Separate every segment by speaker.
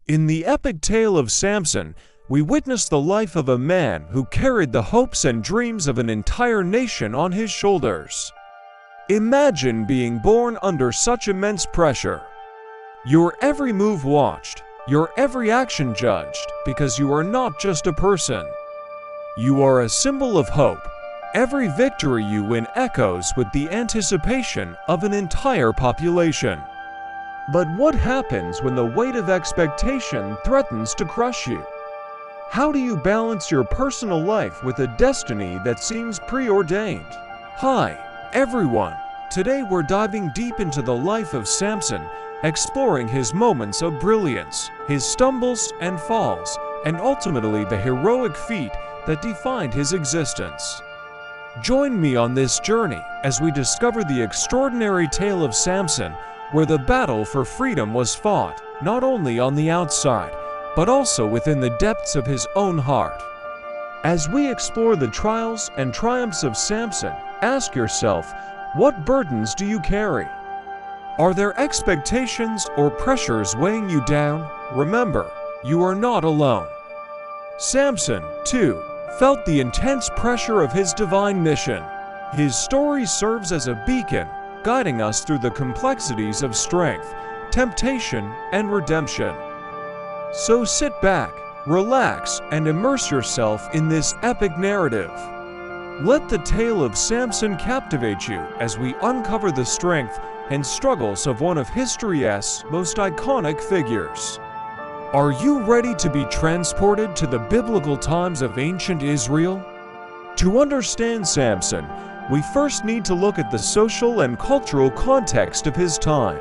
Speaker 1: In the epic tale of Samson, we witness the life of a man who carried the hopes and dreams of an entire nation on his shoulders. Imagine being born under such immense pressure. Your every move watched, your every action judged, because you are not just a person. You are a symbol of hope. Every victory you win echoes with the anticipation of an entire population. But what happens when the weight of expectation threatens to crush you? How do you balance your personal life with a destiny that seems preordained? Hi, everyone. Today we're diving deep into the life of Samson, exploring his moments of brilliance, his stumbles and falls, and ultimately the heroic feat that defined his existence. Join me on this journey as we discover the extraordinary tale of Samson, where the battle for freedom was fought not only on the outside, but also within the depths of his own heart. As we explore the trials and triumphs of Samson, ask yourself, what burdens do you carry? Are there expectations or pressures weighing you down? Remember, you are not alone. Samson, too, felt the intense pressure of his divine mission. His story serves as a beacon, guiding us through the complexities of strength, temptation, and redemption. So sit back, relax, and immerse yourself in this epic narrative. Let the tale of Samson captivate you as we uncover the strength and struggles of one of history's most iconic figures. Are you ready to be transported to the biblical times of ancient Israel? To understand Samson, we first need to look at the social and cultural context of his time.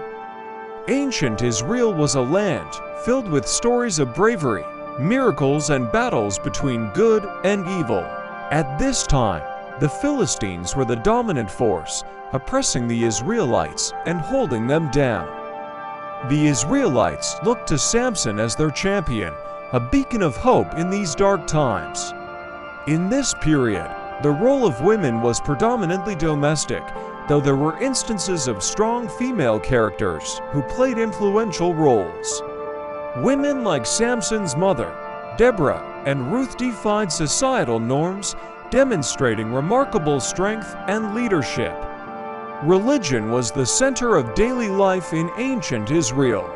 Speaker 1: Ancient Israel was a land filled with stories of bravery, miracles, and battles between good and evil. At this time, the Philistines were the dominant force, oppressing the Israelites and holding them down. The Israelites looked to Samson as their champion, a beacon of hope in these dark times. In this period, the role of women was predominantly domestic, though there were instances of strong female characters who played influential roles. Women like Samson's mother, Deborah, and Ruth defied societal norms, demonstrating remarkable strength and leadership. Religion was the center of daily life in ancient Israel.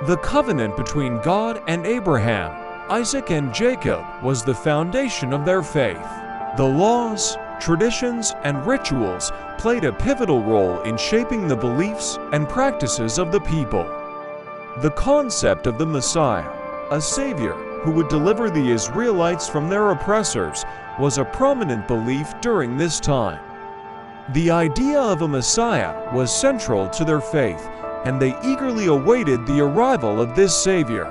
Speaker 1: The covenant between God and Abraham, Isaac, and Jacob was the foundation of their faith. The laws, traditions, and rituals played a pivotal role in shaping the beliefs and practices of the people. The concept of the Messiah, a savior who would deliver the Israelites from their oppressors, was a prominent belief during this time. The idea of a Messiah was central to their faith, and they eagerly awaited the arrival of this savior.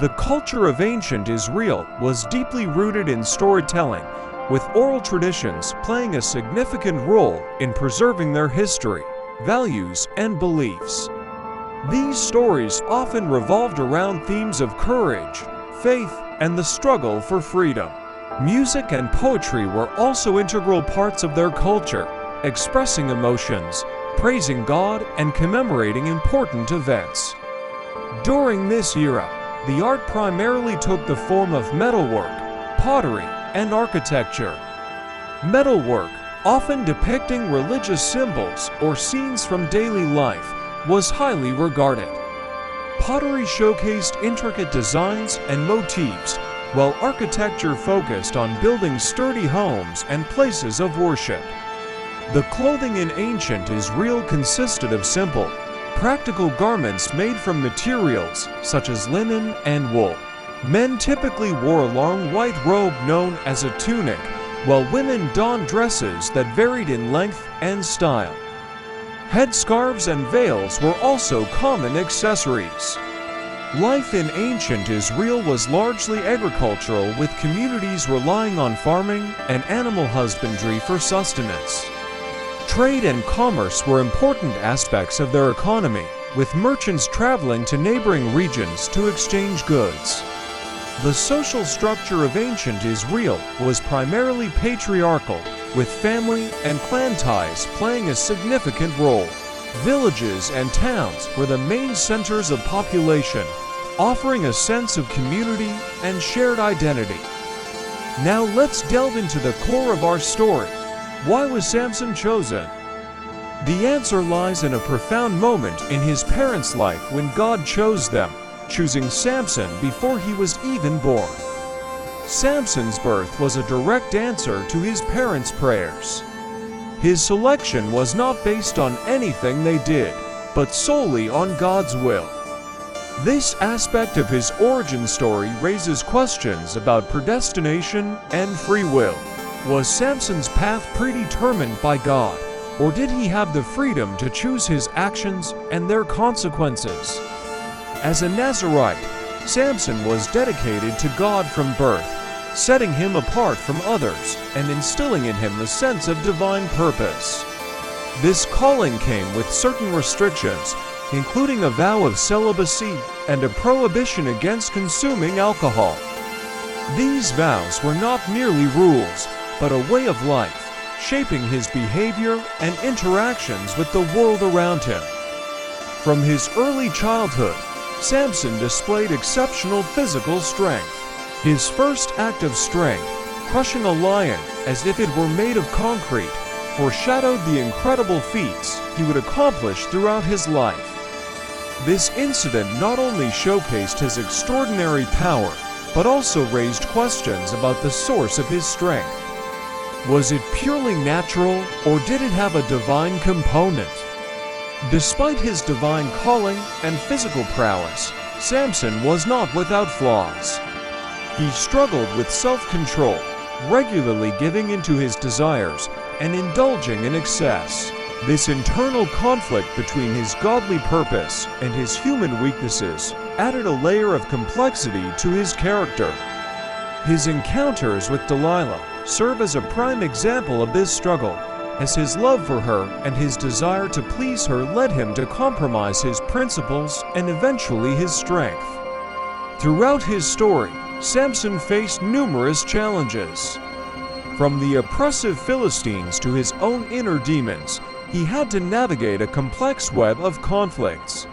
Speaker 1: The culture of ancient Israel was deeply rooted in storytelling, with oral traditions playing a significant role in preserving their history, values, and beliefs. These stories often revolved around themes of courage, faith, and the struggle for freedom. Music and poetry were also integral parts of their culture, expressing emotions, praising God, and commemorating important events. During this era, the art primarily took the form of metalwork, pottery, and architecture. Metalwork, often depicting religious symbols or scenes from daily life, was highly regarded. Pottery showcased intricate designs and motifs, while architecture focused on building sturdy homes and places of worship. The clothing in ancient Israel consisted of simple, practical garments made from materials such as linen and wool. Men typically wore a long white robe known as a tunic, while women donned dresses that varied in length and style. Headscarves and veils were also common accessories. Life in ancient Israel was largely agricultural, with communities relying on farming and animal husbandry for sustenance. Trade and commerce were important aspects of their economy, with merchants traveling to neighboring regions to exchange goods. The social structure of ancient Israel was primarily patriarchal, with family and clan ties playing a significant role. Villages and towns were the main centers of population, offering a sense of community and shared identity. Now let's delve into the core of our story. Why was Samson chosen? The answer lies in a profound moment in his parents' life when God chose them, choosing Samson before he was even born. Samson's birth was a direct answer to his parents' prayers. His selection was not based on anything they did, but solely on God's will. This aspect of his origin story raises questions about predestination and free will. Was Samson's path predetermined by God, or did he have the freedom to choose his actions and their consequences? As a Nazirite, Samson was dedicated to God from birth, setting him apart from others and instilling in him a sense of divine purpose. This calling came with certain restrictions, including a vow of celibacy and a prohibition against consuming alcohol. These vows were not merely rules, but a way of life, shaping his behavior and interactions with the world around him. From his early childhood, Samson displayed exceptional physical strength. His first act of strength, crushing a lion as if it were made of concrete, foreshadowed the incredible feats he would accomplish throughout his life. This incident not only showcased his extraordinary power, but also raised questions about the source of his strength. Was it purely natural, or did it have a divine component? Despite his divine calling and physical prowess, Samson was not without flaws. He struggled with self-control, regularly giving into his desires and indulging in excess. This internal conflict between his godly purpose and his human weaknesses added a layer of complexity to his character. His encounters with Delilah serve as a prime example of this struggle, as his love for her and his desire to please her led him to compromise his principles and eventually his strength. Throughout his story, Samson faced numerous challenges. From the oppressive Philistines to his own inner demons, he had to navigate a complex web of conflicts.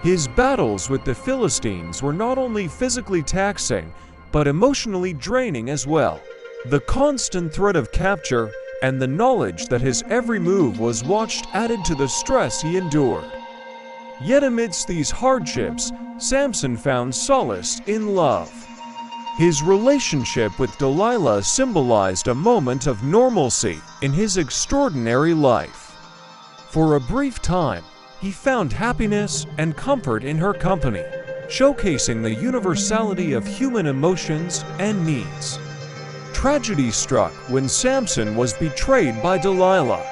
Speaker 1: His battles with the Philistines were not only physically taxing, but emotionally draining as well. The constant threat of capture and the knowledge that his every move was watched added to the stress he endured. Yet amidst these hardships, Samson found solace in love. His relationship with Delilah symbolized a moment of normalcy in his extraordinary life. For a brief time, he found happiness and comfort in her company, showcasing the universality of human emotions and needs. Tragedy struck when Samson was betrayed by Delilah.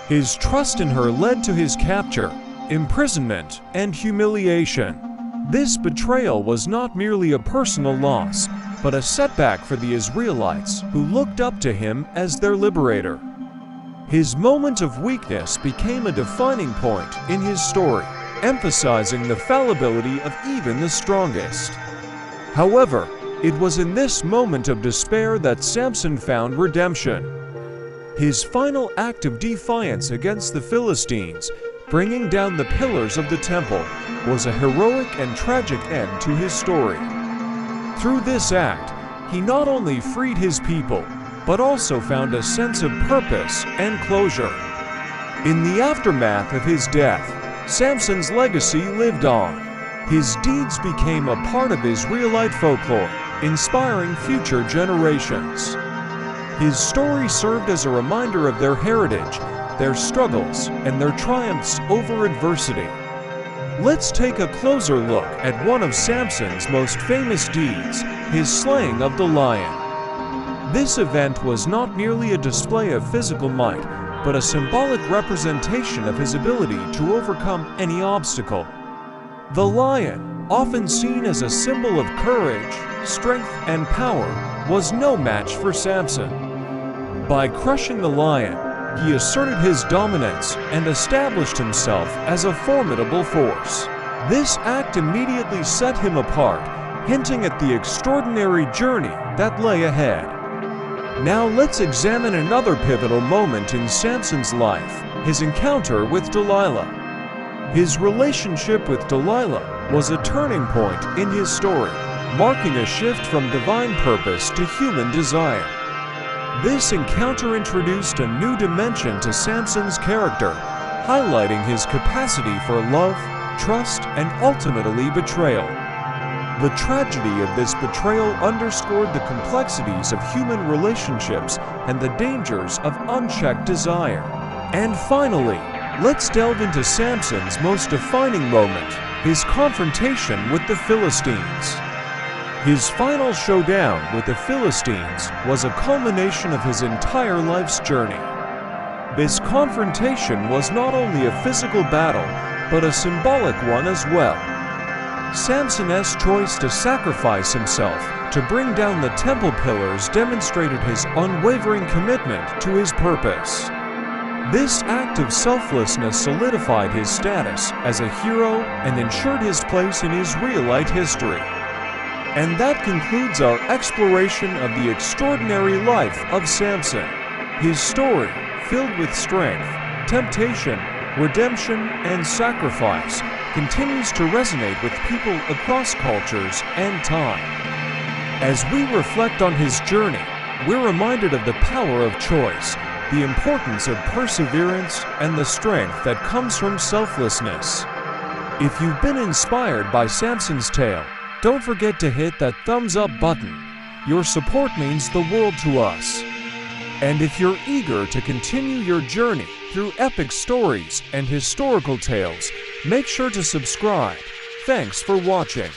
Speaker 1: His trust in her led to his capture, imprisonment, and humiliation. This betrayal was not merely a personal loss, but a setback for the Israelites who looked up to him as their liberator. His moment of weakness became a defining point in his story, emphasizing the fallibility of even the strongest. However, it was in this moment of despair that Samson found redemption. His final act of defiance against the Philistines, bringing down the pillars of the temple, was a heroic and tragic end to his story. Through this act, he not only freed his people, but also found a sense of purpose and closure. In the aftermath of his death, Samson's legacy lived on. His deeds became a part of Israelite folklore, inspiring future generations. His story served as a reminder of their heritage, their struggles, and their triumphs over adversity. Let's take a closer look at one of Samson's most famous deeds, his slaying of the lion. This event was not merely a display of physical might, but a symbolic representation of his ability to overcome any obstacle. The lion, often seen as a symbol of courage, strength, and power, was no match for Samson. By crushing the lion, he asserted his dominance and established himself as a formidable force. This act immediately set him apart, hinting at the extraordinary journey that lay ahead. Now let's examine another pivotal moment in Samson's life, his encounter with Delilah. His relationship with Delilah was a turning point in his story, marking a shift from divine purpose to human desire. This encounter introduced a new dimension to Samson's character, highlighting his capacity for love, trust, and ultimately betrayal. The tragedy of this betrayal underscored the complexities of human relationships and the dangers of unchecked desire. And finally, let's delve into Samson's most defining moment, his confrontation with the Philistines. His final showdown with the Philistines was a culmination of his entire life's journey. This confrontation was not only a physical battle, but a symbolic one as well. Samson's choice to sacrifice himself to bring down the temple pillars demonstrated his unwavering commitment to his purpose. This act of selflessness solidified his status as a hero and ensured his place in Israelite history. And that concludes our exploration of the extraordinary life of Samson. His story, filled with strength, temptation, redemption, and sacrifice, continues to resonate with people across cultures and time. As we reflect on his journey, we're reminded of the power of choice, the importance of perseverance, and the strength that comes from selflessness. If you've been inspired by Samson's tale, don't forget to hit that thumbs up button. Your support means the world to us. And if you're eager to continue your journey through epic stories and historical tales, make sure to subscribe. Thanks for watching.